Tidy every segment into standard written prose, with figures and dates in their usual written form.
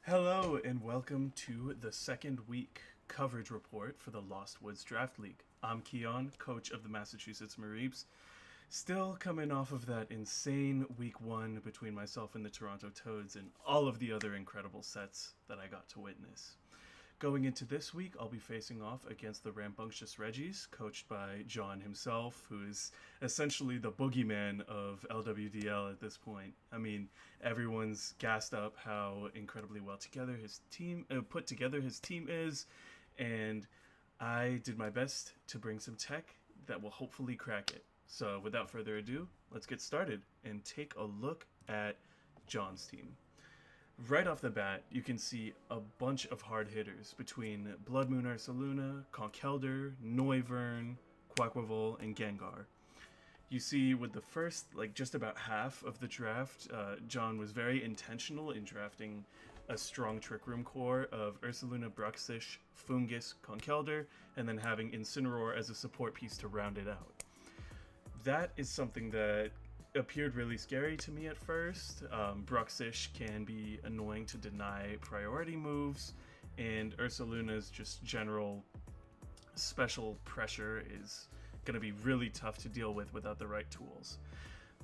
Hello and welcome to the second week coverage report for the Lost Woods Draft League. I'm Keon, coach of the Massachusetts Mareeps, still coming off of that insane week one between myself and the Toronto Toads and all of the other incredible sets that I got to witness. Going into this week, I'll be facing off against the Rambunctious Regis, coached by John himself, who is essentially the boogeyman of LWDL at this point. I mean, everyone's gassed up how incredibly well together his team, put together his team is, and I did my best to bring some tech that will hopefully crack it. So, without further ado, let's get started and take a look at John's team. Right off the bat, you can see a bunch of hard hitters between Blood Moon Ursaluna, Conkeldurr, Noivern, Quaquaval, and Gengar. You see, with the first, just about half of the draft, John was very intentional in drafting a strong Trick Room core of Ursaluna, Bruxish, Fungus, Conkeldurr, and then having Incineroar as a support piece to round it out. That is something that appeared really scary to me at first. Bruxish can be annoying to deny priority moves, and Ursaluna's just general special pressure is going to be really tough to deal with without the right tools.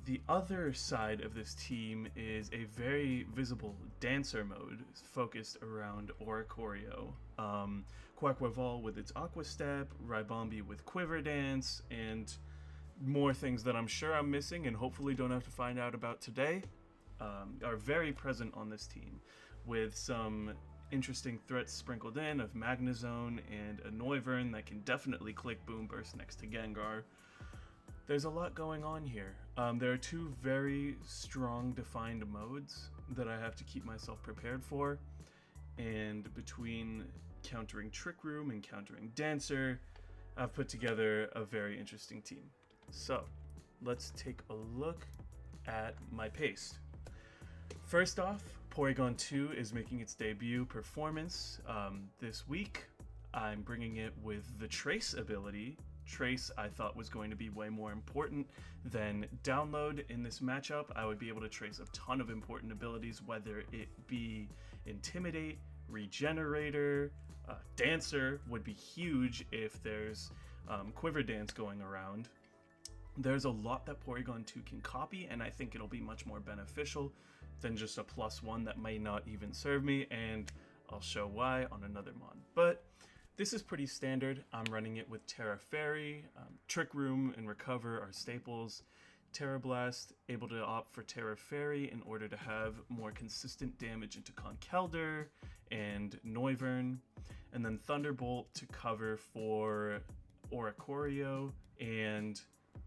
The other side of this team is a very visible dancer mode focused around Oricorio. Quaquaval with its Aqua Step, Ribombee with Quiver Dance, and more things that I'm sure I'm missing and hopefully don't have to find out about today are very present on this team, with some interesting threats sprinkled in of Magnezone and a Noivern that can definitely click Boom Burst next to Gengar. There's a lot going on here. There are two very strong defined modes that I have to keep myself prepared for, and between countering Trick Room and countering Dancer, I've put together a very interesting team. So, let's take a look at my paste. First off, Porygon 2 is making its debut performance this week. I'm bringing it with the Trace ability. Trace I thought was going to be way more important than Download in this matchup. I would be able to trace a ton of important abilities, whether it be Intimidate, Regenerator, Dancer would be huge if there's Quiver Dance going around. There's a lot that Porygon 2 can copy, and I think it'll be much more beneficial than just a +1 that may not even serve me, and I'll show why on another mod. But this is pretty standard. I'm running it with Terra Fairy, Trick Room and Recover are staples. Terra Blast, able to opt for Terra Fairy in order to have more consistent damage into Conkeldurr and Noivern, and then Thunderbolt to cover for Oricorio and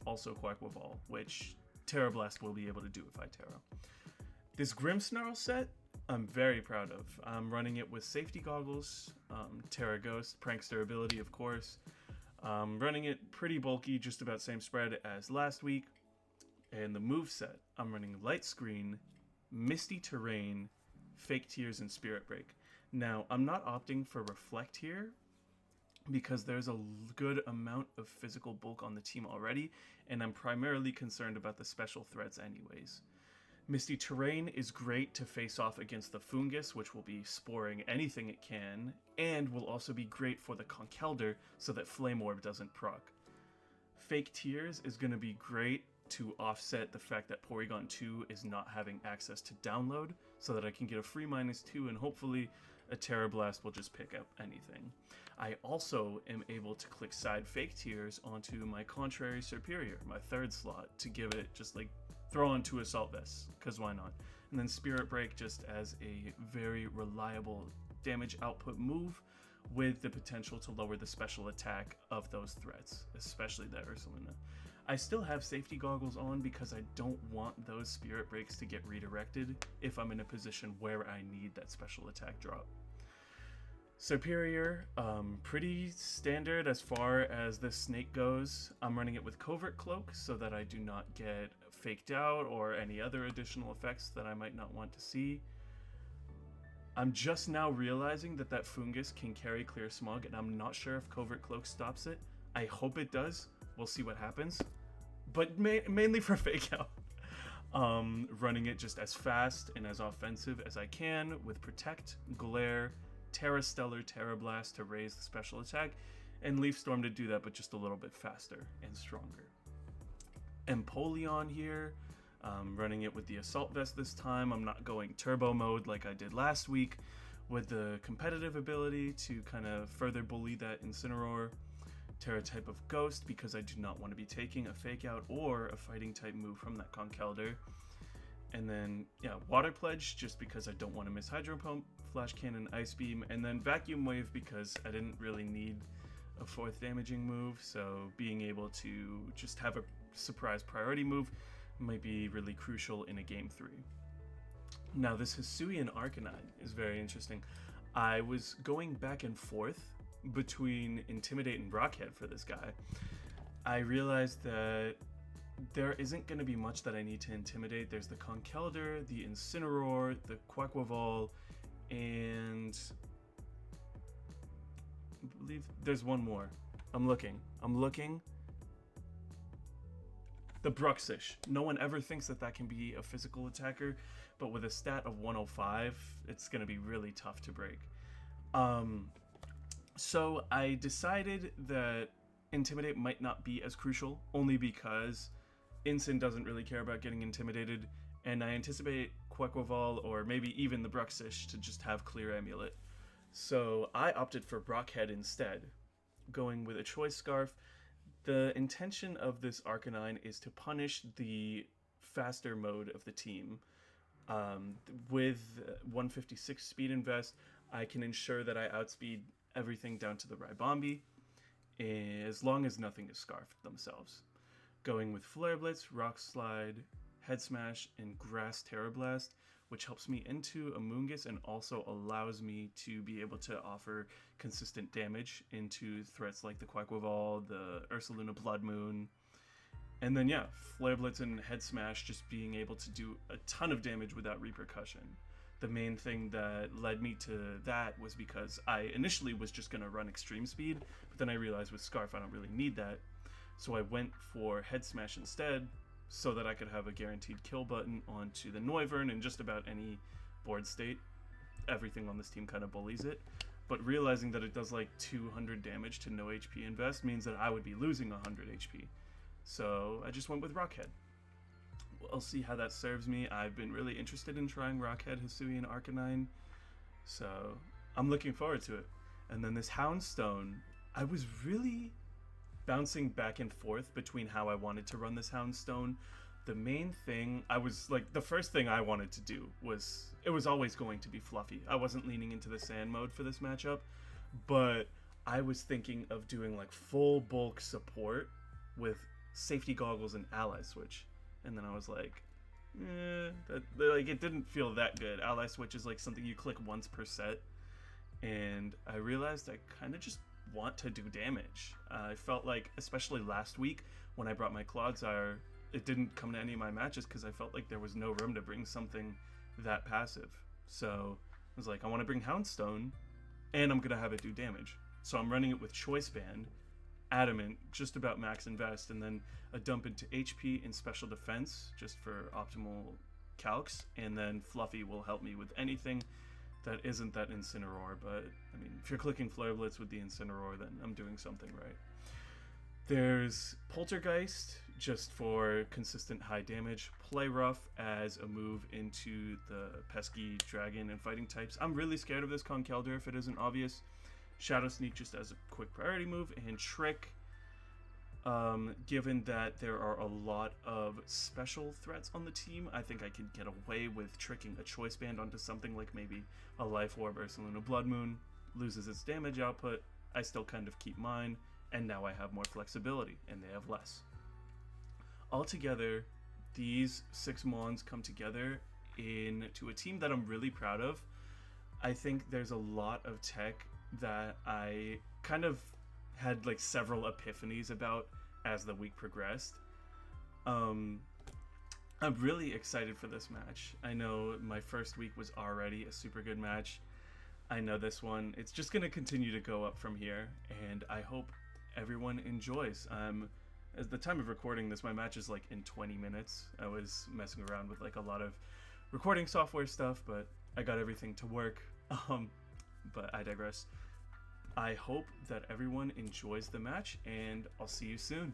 also Quaquaval, which Terra Blast will be able to do if I Terra. This Grimmsnarl set, I'm very proud of. I'm running it with Safety Goggles, Terra Ghost, Prankster ability, of course. Running it pretty bulky, just about same spread as last week. And the move set, I'm running Light Screen, Misty Terrain, Fake Tears, and Spirit Break. Now, I'm not opting for Reflect here, because there's a good amount of physical bulk on the team already, and I'm primarily concerned about the special threats anyways. Misty Terrain is great to face off against the Fungus, which will be sporing anything it can, and will also be great for the Conkeldurr so that Flame Orb doesn't proc. Fake Tears is going to be great to offset the fact that Porygon 2 is not having access to Download, so that I can get a free -2 and hopefully a Terra Blast will just pick up anything. I also am able to click side Fake Tears onto my Contrary Superior, my third slot, to give it just throw on 2 Assault Vests, because why not? And then Spirit Break just as a very reliable damage output move with the potential to lower the special attack of those threats, especially that Ursaluna. I still have Safety Goggles on because I don't want those Spirit Breaks to get redirected if I'm in a position where I need that special attack drop. Superior, pretty standard as far as the snake goes. I'm running it with Covert Cloak so that I do not get faked out or any other additional effects that I might not want to see. I'm just now realizing that that Fungus can carry Clear Smog, and I'm not sure if Covert Cloak stops it. I hope it does. We'll see what happens. But mainly for fake out. running it just as fast and as offensive as I can with Protect, Glare, Terra Stellar, Terra Blast to raise the special attack, and Leaf Storm to do that, but just a little bit faster and stronger. Empoleon here, running it with the Assault Vest this time. I'm not going turbo mode like I did last week with the competitive ability to kind of further bully that Incineroar. Terra type of Ghost because I do not want to be taking a Fake Out or a Fighting type move from that Conkeldurr. And then, yeah, Water Pledge just because I don't want to miss Hydro Pump, Flash Cannon, Ice Beam, and then Vacuum Wave because I didn't really need a 4th damaging move, so being able to just have a surprise priority move might be really crucial in a Game 3. Now, this Hisuian Arcanine is very interesting. I was going back and forth between Intimidate and Rockhead for this guy. I realized that there isn't going to be much that I need to intimidate. There's the Conkeldurr, the Incineroar, the Quaquaval, and I believe there's one more. I'm looking. The Bruxish. No one ever thinks that that can be a physical attacker, but with a stat of 105, it's going to be really tough to break. So I decided that Intimidate might not be as crucial, only because Incin doesn't really care about getting intimidated, and I anticipate Quaquaval or maybe even the Bruxish to just have Clear Amulet. So I opted for Brockhead instead, going with a Choice Scarf. The intention of this Arcanine is to punish the faster mode of the team. With 156 speed invest, I can ensure that I outspeed everything down to the Ribombee, as long as nothing is scarfed themselves. Going with Flare Blitz, Rock Slide, Head Smash, and Grass Terra Blast, which helps me into Amoonguss and also allows me to be able to offer consistent damage into threats like the Quaquaval, the Ursaluna Blood Moon, and then yeah, Flare Blitz and Head Smash just being able to do a ton of damage without repercussion. The main thing that led me to that was because I initially was just going to run Extreme Speed, but then I realized with Scarf I don't really need that. So I went for Head Smash instead, so that I could have a guaranteed kill button onto the Noivern in just about any board state. Everything on this team kind of bullies it. But realizing that it does like 200 damage to no HP invest means that I would be losing 100 HP. So I just went with Rockhead. I'll see how that serves me. I've been really interested in trying Rockhead, Hisuian Arcanine, so I'm looking forward to it. And then this Houndstone, I was really bouncing back and forth between how I wanted to run this Houndstone. The main thing, the first thing I wanted to do was, it was always going to be Fluffy. I wasn't leaning into the Sand mode for this matchup, but I was thinking of doing like full bulk support with Safety Goggles and Ally Switch. And then I was like, it didn't feel that good. Ally Switch is like something you click once per set. And I realized I kind of just want to do damage. I felt like, especially last week when I brought my Clodsire, it didn't come to any of my matches because I felt like there was no room to bring something that passive. So I was like, I want to bring Houndstone, and I'm going to have it do damage. So I'm running it with Choice Band, Adamant, just about max invest, and then a dump into HP and Special Defense, just for optimal calcs, and then Fluffy will help me with anything that isn't that Incineroar, but I mean, if you're clicking Flare Blitz with the Incineroar, then I'm doing something right. There's Poltergeist, just for consistent high damage, Play Rough as a move into the pesky dragon and fighting types. I'm really scared of this Conkeldurr if it isn't obvious. Shadow Sneak just as a quick priority move, and Trick, given that there are a lot of special threats on the team, I think I could get away with tricking a Choice Band onto something like maybe a Life Orb or Ursaluna Blood Moon, loses its damage output, I still kind of keep mine, and now I have more flexibility, and they have less. Altogether, these 6 Mons come together into a team that I'm really proud of. I think there's a lot of tech that I kind of had like several epiphanies about as the week progressed. I'm really excited for this match. I know my first week was already a super good match. I know this one, it's just going to continue to go up from here, and I hope everyone enjoys. I'm at the time of recording this, my match is like in 20 minutes. I was messing around with like a lot of recording software stuff, but I got everything to work. But I digress. I hope that everyone enjoys the match, and I'll see you soon.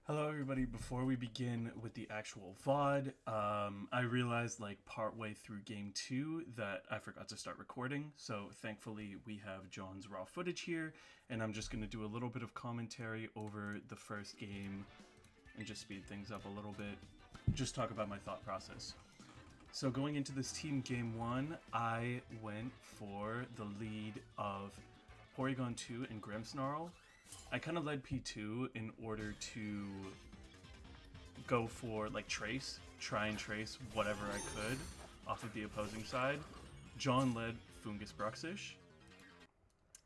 Hello everybody, before we begin with the actual VOD, I realized like partway through game 2 that I forgot to start recording, so thankfully we have John's raw footage here, and I'm just going to do a little bit of commentary over the first game and just speed things up a little bit, just talk about my thought process. So going into this team game 1, I went for the lead of Porygon 2 and Grimmsnarl. I kind of led P2 in order to go for like try and trace whatever I could off of the opposing side. John led Fungus Bruxish.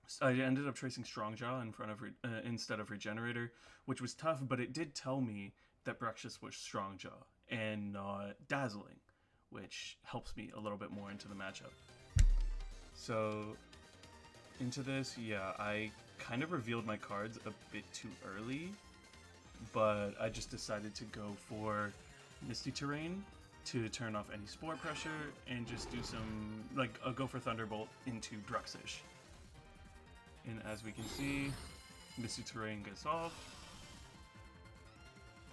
So I ended up tracing Strongjaw in front of instead of Regenerator, which was tough, but it did tell me that Bruxish was Strongjaw and not Dazzling, which helps me a little bit more into the matchup. So into this, yeah, I kind of revealed my cards a bit too early, but I just decided to go for Misty Terrain to turn off any Spore Pressure and just do some, like, I'll go for Thunderbolt into Bruxish. And as we can see, Misty Terrain gets off.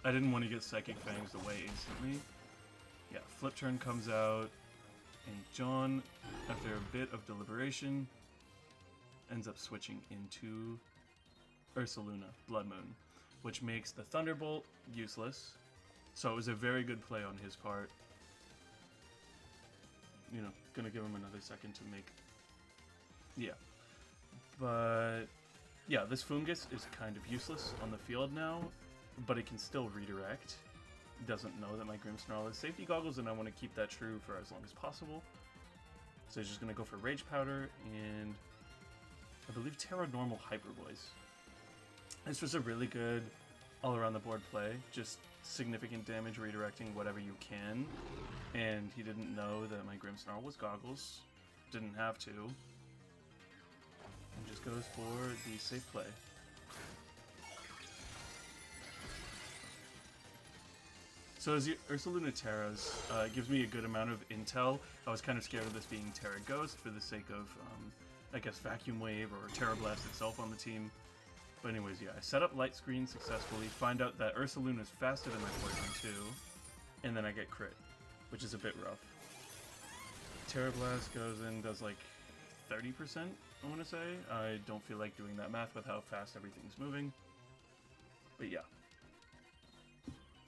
I didn't want to get Psychic Fangs away instantly. Yeah, Flip Turn comes out, and John, after a bit of deliberation, ends up switching into Ursaluna, Blood Moon, which makes the Thunderbolt useless. So it was a very good play on his part. You know, gonna give him another second to make... Yeah. But, yeah, this Fungus is kind of useless on the field now, but it can still redirect. Doesn't know that my Grimmsnarl has safety goggles, and I want to keep that true for as long as possible. So he's just gonna go for Rage Powder, and I believe Terra Normal Hyper Voice. This was a really good all-around-the-board play, just significant damage redirecting whatever you can, and he didn't know that my Grimmsnarl was Goggles, didn't have to, and just goes for the safe play. So as Ursaluna Terras, it gives me a good amount of intel. I was kind of scared of this being Terra Ghost for the sake of I guess Vacuum Wave or Terra Blast itself on the team. But anyways, yeah, I set up Light Screen successfully, find out that Ursaluna is faster than my Porygon 2, and then I get crit, which is a bit rough. Terra Blast goes in, does like 30%, I want to say. I don't feel like doing that math with how fast everything's moving. But yeah.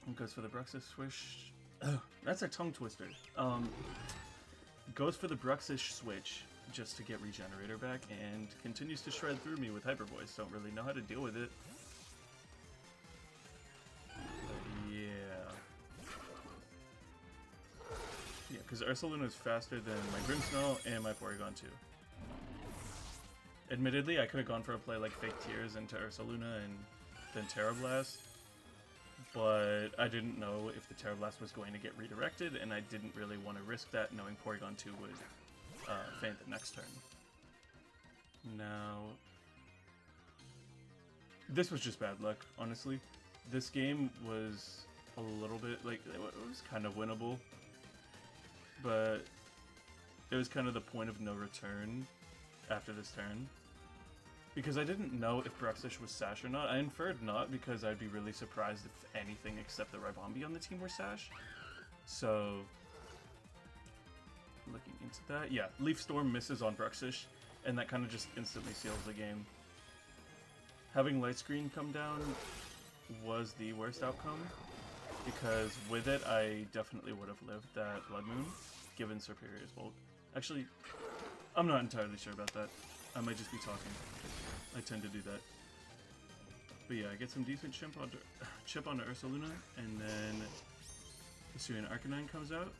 It goes for the Bruxish Swish. Ugh, that's a tongue twister. Goes for the Bruxish Switch, just to get Regenerator back, and continues to shred through me with Hyper Voice. Don't really know how to deal with it. But yeah. Yeah, because Ursaluna is faster than my Grimmsnarl and my Porygon 2. Admittedly, I could have gone for a play like Fake Tears into Ursaluna and then Terra Blast, but I didn't know if the Terra Blast was going to get redirected, and I didn't really want to risk that, knowing Porygon 2 would faint the next turn. Now, this was just bad luck, honestly. This game was a little bit, like, it was kind of winnable, but it was kind of the point of no return after this turn. Because I didn't know if Bruxish was Sash or not. I inferred not, because I'd be really surprised if anything except the Ribombee on the team were Sash. So, looking into that, yeah, Leaf Storm misses on Bruxish, and that kind of just instantly seals the game. Having Light Screen come down was the worst outcome, because with it, I definitely would have lived that Blood Moon, given Superior's Bolt. Actually, I'm not entirely sure about that. I might just be talking. I tend to do that. But yeah, I get some decent chip onto Ursaluna, and then Hisuian Arcanine comes out.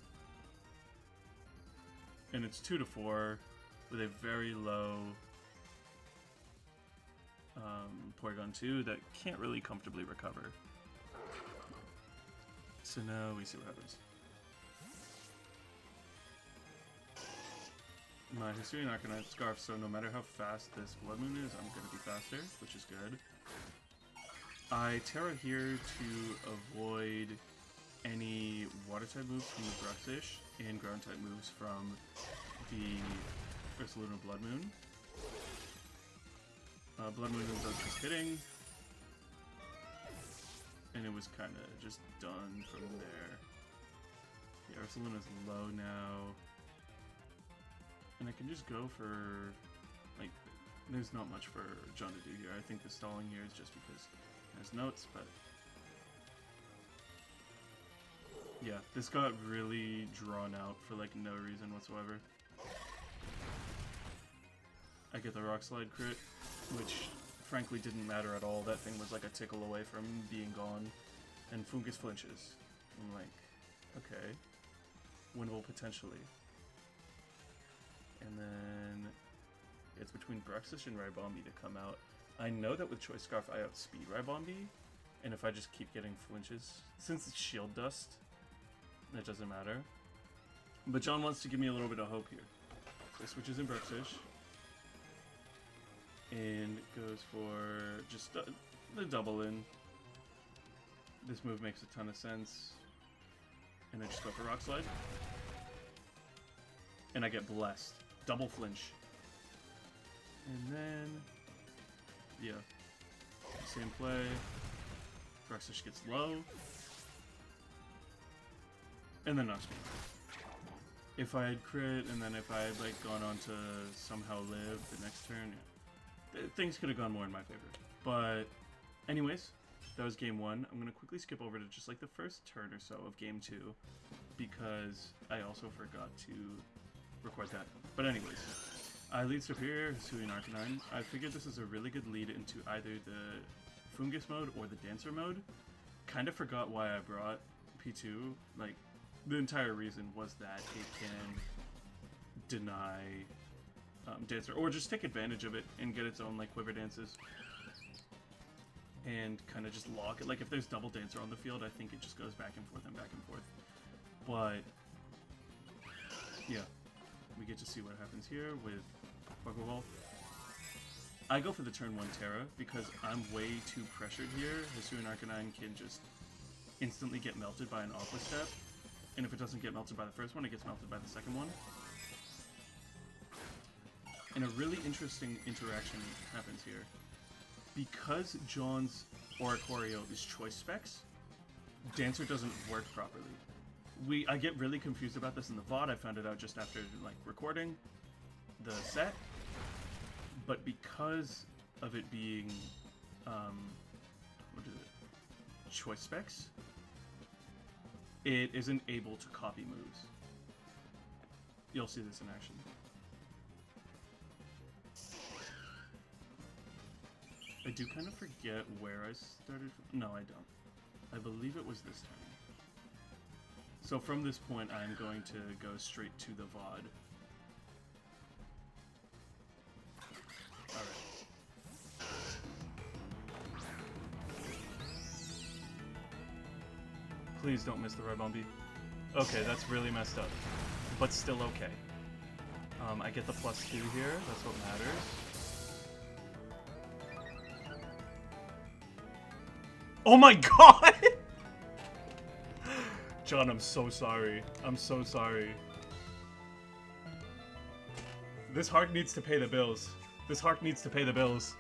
And it's 2-4 with a very low Porygon 2 that can't really comfortably recover. So now we see what happens. My Hisuian Arcanine Scarf, so no matter how fast this Blood Moon is, I'm going to be faster, which is good. I Terra here to avoid any water type moves from the Bruxish and ground type moves from the Ursaluna Blood Moon. Blood Moon was just hitting, and it was kind of just done from there. Yeah, Ursaluna's low now, and I can just go for, like, there's not much for John to do here. I think the stalling here is just because there's notes, but yeah, this got really drawn out for like no reason whatsoever. I get the Rock Slide crit, which frankly didn't matter at all. That thing was like a tickle away from being gone. And Fungus flinches. I'm like, okay, winnable potentially. And then it's between Bruxish and Ribombi to come out. I know that with Choice Scarf I outspeed Ribombi, and if I just keep getting flinches, since it's Shield Dust, it doesn't matter. But John wants to give me a little bit of hope here. So switches in Bruxish. And goes for just the double in. This move makes a ton of sense. And I just go for Rock Slide. And I get blessed. Double flinch. And then, yeah, same play. Bruxish gets low. And then knocks me. If I had crit, and then if I had like gone on to somehow live the next turn, yeah. Things could have gone more in my favor. But anyways, that was game 1. I'm going to quickly skip over to just like the first turn or so of game 2, because I also forgot to record that. But anyways, I lead Superior, Hisuian Arcanine. I figured this is a really good lead into either the Fungus mode or the Dancer mode. Kind of forgot why I brought P2. Like, the entire reason was that it can deny Dancer, or just take advantage of it and get its own like quiver dances and kind of just lock it. Like if there's double Dancer on the field, I think it just goes back and forth and back and forth. But yeah, we get to see what happens here with Pokeball. I go for the turn 1 Terra because I'm way too pressured here. Hisuian Arcanine can just instantly get melted by an Aqua Step, and if it doesn't get melted by the first one, it gets melted by the second one. And a really interesting interaction happens here. Because John's Oricorio is Choice Specs, Dancer doesn't work properly. I get really confused about this in the VOD. I found it out just after like recording the set. But because of it being what is it? Choice Specs, it isn't able to copy moves. You'll see this in action. I do kind of forget where I started from. No, I don't. I believe it was this time. So from this point, I'm going to go straight to the VOD. Alright. Please don't miss the Ribombi. Okay, that's really messed up. But still okay. I get the +2 here, that's what matters. Oh my god! John, I'm so sorry. I'm so sorry. This heart needs to pay the bills. This heart needs to pay the bills.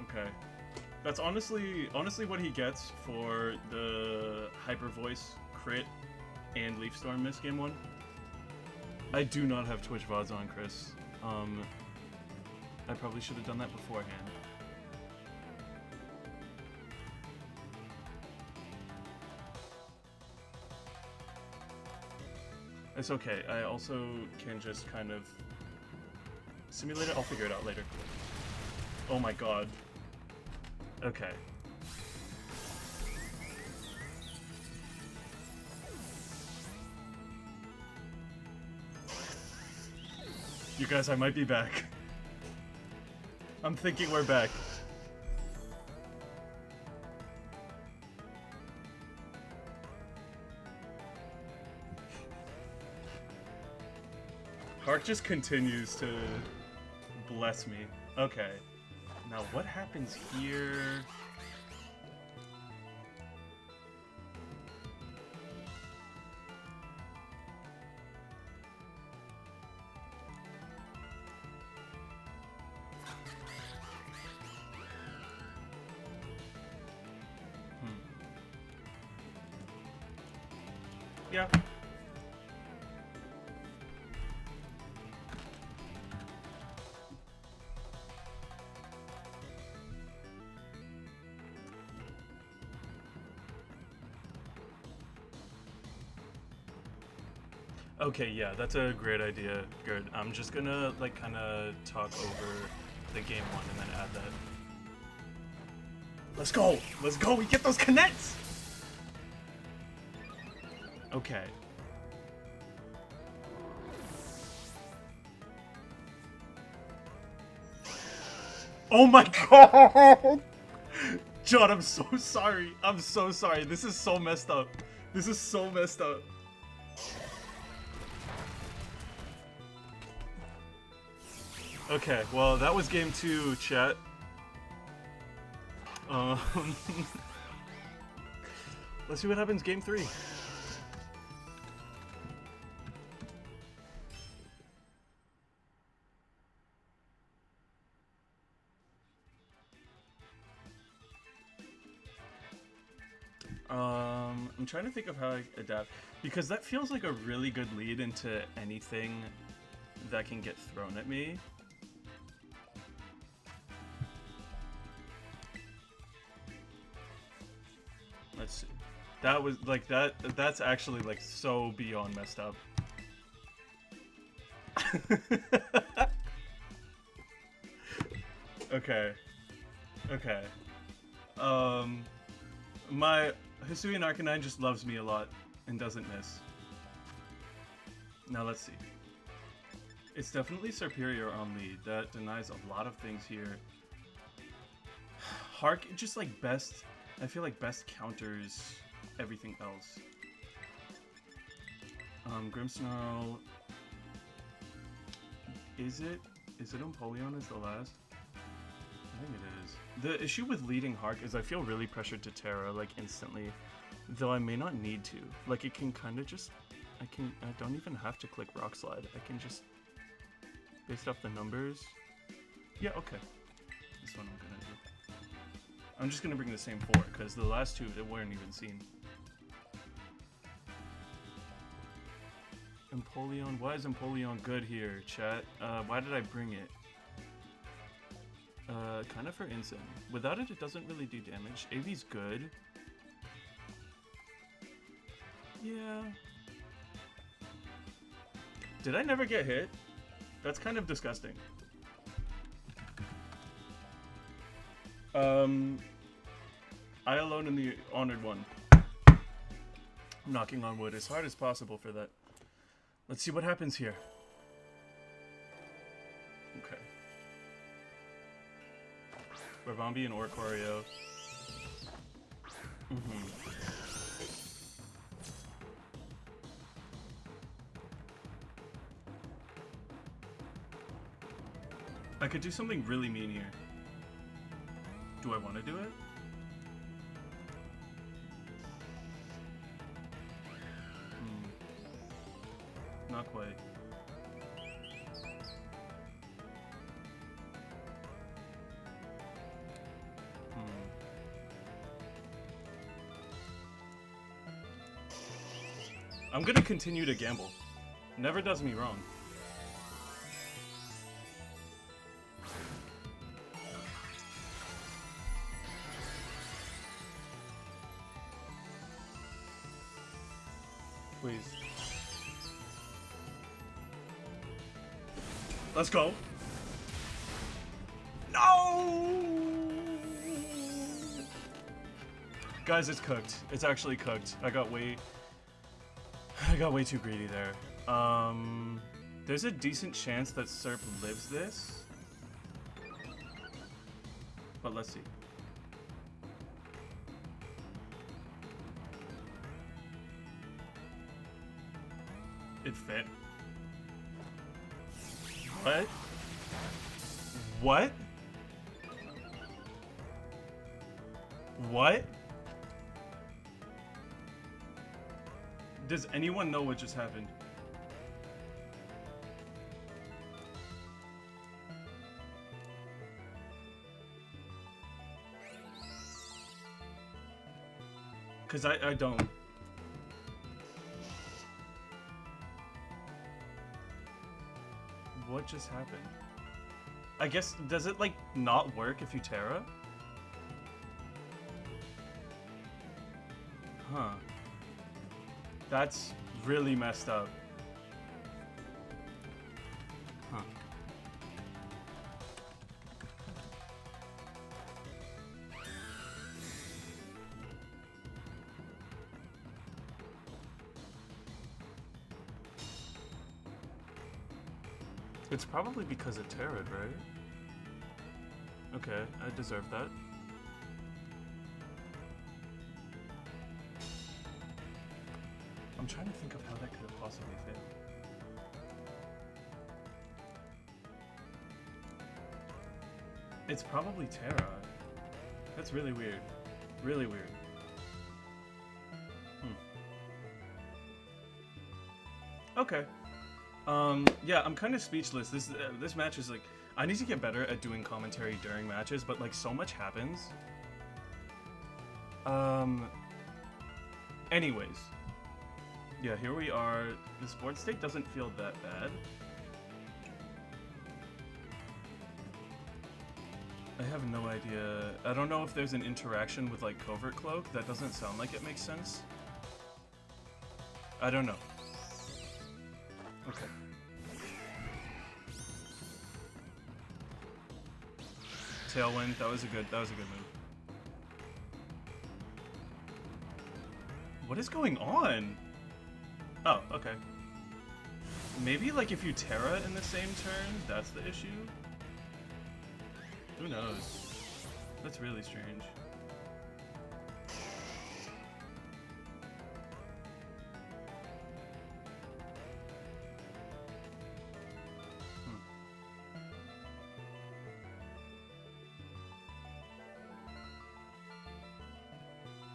Okay. That's honestly what he gets for the Hyper Voice crit and Leaf Storm miss game 1. I do not have Twitch VODs on, Chris. I probably should have done that beforehand. It's okay. I also can just kind of simulate it. I'll figure it out later. Oh my god. Okay. You guys, I might be back. I'm thinking we're back. Hark just continues to Bless me. Okay. Now what happens here? Yeah. Okay, yeah, that's a great idea, Gerd. I'm just gonna, like, kind of talk over the game one and then add that. Let's go! Let's go! We get those connects! Okay. Oh my god! John, I'm so sorry. I'm so sorry. This is so messed up. This is so messed up. Okay, well, that was game 2, chat. Let's see what happens game 3. I'm trying to think of how I adapt, because that feels like a really good lead into anything that can get thrown at me. Let's see. That was like that's actually like so beyond messed up. Okay. Okay. My Hisuian Arcanine just loves me a lot and doesn't miss. Now let's see. It's definitely superior on lead. That denies a lot of things here. Hark just like best, I feel like best counters everything else. Grimmsnarl. Is it Empoleon is the last? I think it is. The issue with leading Hark is I feel really pressured to Terra, like, instantly. Though I may not need to. Like, it can kind of just... I don't even have to click Rock Slide. I can just... Based off the numbers... Yeah, okay. That's what I'm gonna do. I'm just gonna bring the same 4, because the last 2 they weren't even seen. Empoleon? Why is Empoleon good here, chat? Why did I bring it? Kind of for Insane. Without it, it doesn't really do damage. AV's good. Yeah. Did I never get hit? That's kind of disgusting. I alone in the honored one. I'm knocking on wood as hard as possible for that. Let's see what happens here. Okay. Barbombi and Oricorio. I could do something really mean here. Do I want to do it? Not quite. I'm gonna continue to gamble. Never does me wrong. Please. Let's go. No! Guys, it's cooked. It's actually cooked. I got way too greedy there. There's a decent chance that Serp lives this. But let's see. It fit. What? What? What? Does anyone know what just happened? Because I don't. What just happened? I guess, does it, like, not work if you Terra? Huh. That's really messed up. Huh. It's probably because it Terra'd, right? Okay, I deserve that. I'm trying to think of how that could have possibly failed. It's probably Terra. That's really weird. Really weird. Okay. Yeah, I'm kind of speechless. This match is like, I need to get better at doing commentary during matches, but like so much happens. Anyways. Yeah, here we are. The sports state doesn't feel that bad. I have no idea. I don't know if there's an interaction with like Covert Cloak. That doesn't sound like it makes sense. I don't know. Okay. Tailwind, that was a good move. What is going on? Oh, okay. Maybe like if you Terra in the same turn, that's the issue? Who knows? That's really strange.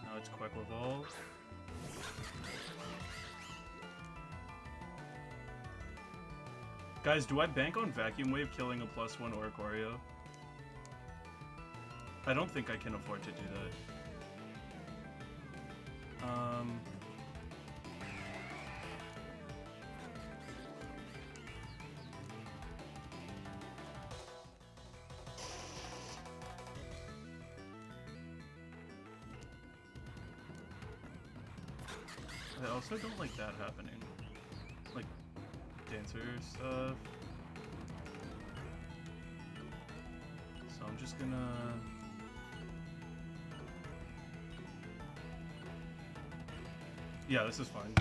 Now it's Quick Revolve. Guys, do I bank on Vacuum Wave killing a +1 Oricorio? I don't think I can afford to do that. I also don't like that happening. Like, dancer stuff. So I'm just gonna... Yeah, this is fine.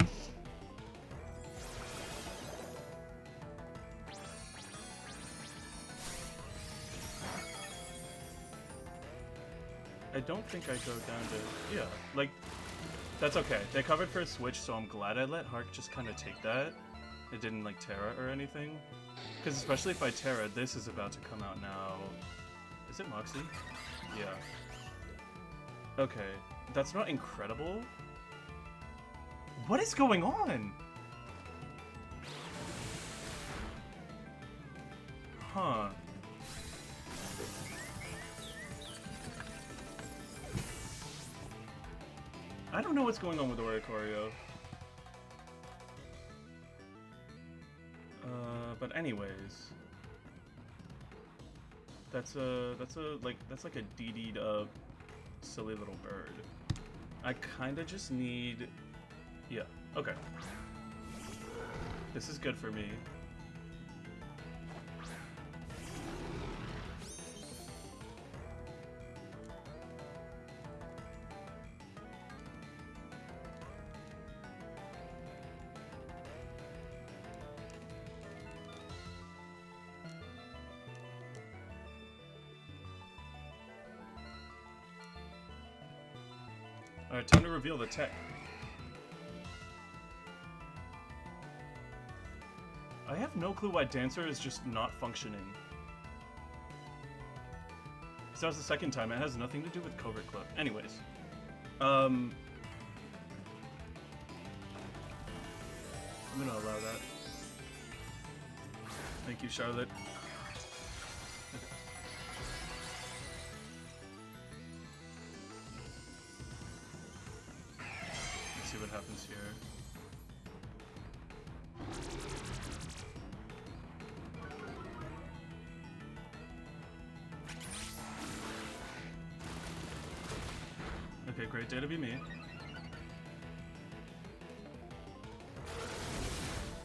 I don't think I go down to... Yeah, like, that's okay. They covered for a switch, so I'm glad I let Hark just kind of take that. It didn't, like, Terra or anything. Because especially if I Terra, this is about to come out now. Is it Moxie? Yeah. Okay. That's not incredible. What is going on? Huh. I don't know what's going on with Oricorio. But anyways. That's like a DD'd up silly little bird. I kinda just need... Yeah, okay. This is good for me. Alright, time to reveal the tech. I have no clue why Dancer is just not functioning. that was the second time. It has nothing to do with covert clip. Anyways. I'm gonna allow that. Thank you, Charlotte. Let's see what happens here. Okay, great day to be me.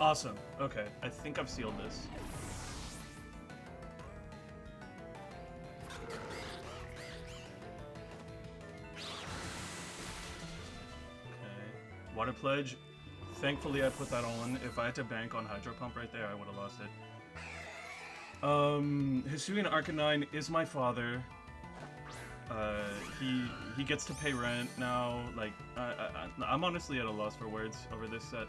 Awesome. Okay, I think I've sealed this. Okay. Water Pledge. Thankfully, I put that on. If I had to bank on Hydro Pump right there, I would have lost it. Hisuian Arcanine is my father. He gets to pay rent now. Like, I'm honestly at a loss for words over this set.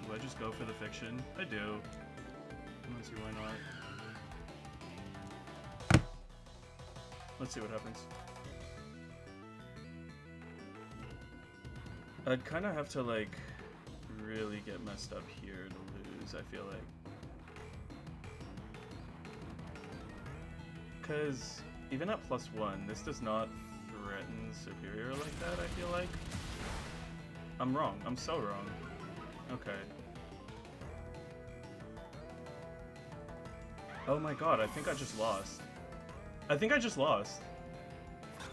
Do I just go for the fiction? I do. I don't see why not. Let's see what happens. I'd kind of have to, like, really get messed up here to lose, I feel like. Because even at +1, this does not threaten Superior like that, I feel like. I'm wrong. I'm so wrong. Okay. Oh my god, I think I just lost. I think I just lost.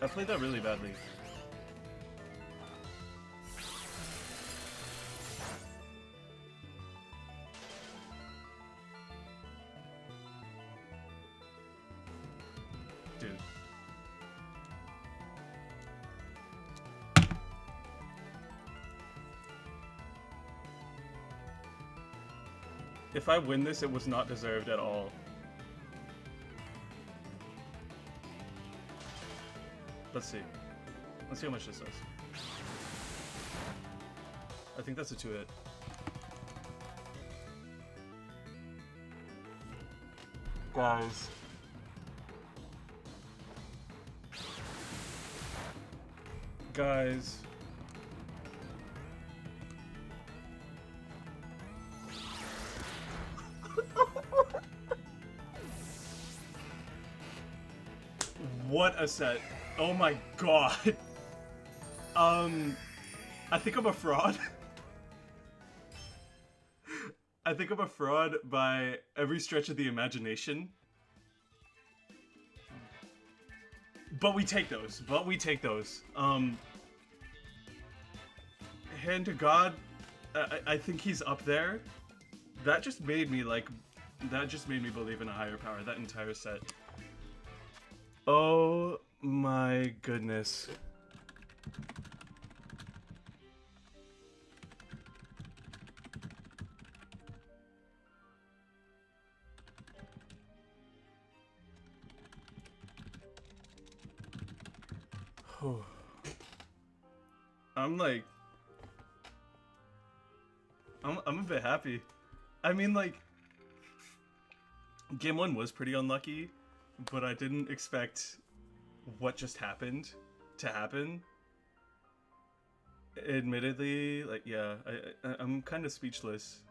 I played that really badly. Dude. If I win this, it was not deserved at all. Let's see. Let's see how much this does. I think that's a 2-hit. Guys. Guys. What a set. Oh my god. I think I'm a fraud. I think I'm a fraud by every stretch of the imagination. But we take those. Hand to God, I think he's up there. That just made me believe in a higher power, that entire set. Oh my goodness. I'm like, I'm a bit happy. I mean, like, game 1 was pretty unlucky, but I didn't expect what just happened to happen. Admittedly, like, yeah, I'm kind of speechless.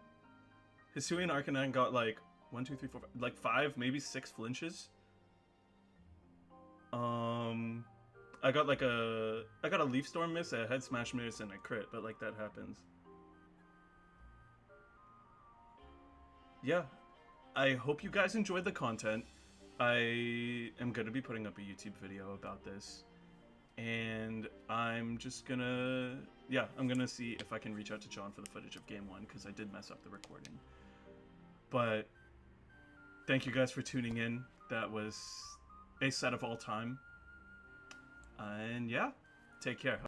Hisuian Arcanine got like 1, 2, 3, 4, 5, like 5, maybe 6 flinches. I got a Leaf Storm miss, a Head Smash miss, and a crit, but like that happens. Yeah, I hope you guys enjoyed the content. I am going to be putting up a YouTube video about this, and I'm just gonna, yeah, I'm gonna see if I can reach out to John for the footage of game 1, because I did mess up the recording. But thank you guys for tuning in. That was a set of all time. And yeah, take care.